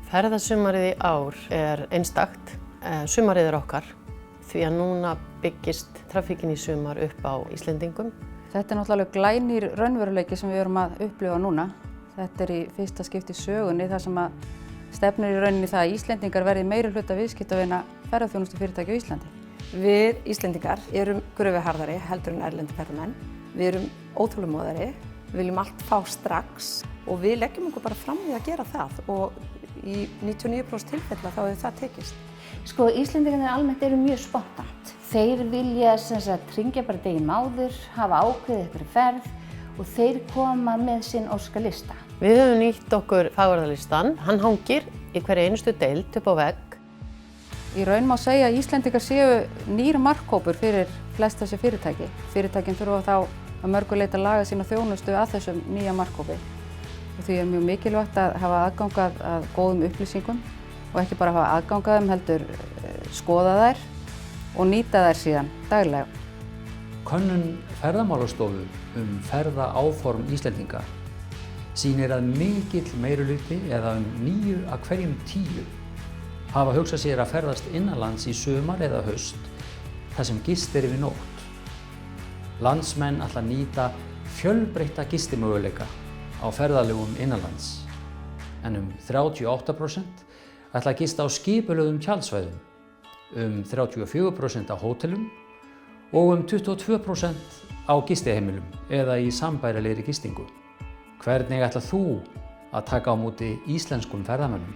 Ferðasumarið í ár er einstakt. Sumarið er okkar því að núna byggist traffíkin í sumar upp á Íslendingum. Þetta er náttúrulega glænýr raunveruleiki sem við erum að upplifa núna. Þetta er í fyrsta skipti í sögunni þar sem að stefnir í rauninni það að Íslendingar verði meirihluta viðskiptavina ferðaþjónustufyrirtækja á Íslandi. Við Íslendingar erum gröfuharðari heldur en erlendir ferðamenn. Við erum óþolinmóðari, við viljum allt fá strax og við leggjum okkur bara fram við að gera það og í 99% tilfella þá hefur það tekist. Sko, Íslendingarnir almennt eru mjög spontant. Þeir vilja hringja bara deginn áður, hafa ákveðið einhverja ferð og þeir koma með sinn óskalista. Við höfum nýtt okkur fagurðarlistan. Hann hangir í hverju einustu deild upp á vegg. Í raun má segja að Íslendingar séu nýr markhópur fyrir flest þessi fyrirtæki. Fyrirtækin þurfa þá að mörgu leyti að laga sína þjónustu að þessum nýja markhópi. Og því er mjög mikilvægt að hafa aðgang að góðum upplýsingum og ekki bara hafa aðgang að þeim heldur skoða þær og nýta þær síðan daglega. Könnun Ferðamálastofu ferðaáform Íslendinga sýnir að mikill meirihluti eða 9 af hverjum 10 hafa hugsað sér að ferðast innanlands í sumar eða haust þar sem gist er yfir nótt. Landsmenn ætla að nýta fjölbreytta gistimöguleika á ferðalögum innanlands, en 38% ætla að gista á skipulögðum tjaldsvæðum, 34% á hótelum og 22% á gistiheimilum eða í sambærilegri gistingu. Hvernig ætlar þú að taka á móti íslenskum ferðamönnum?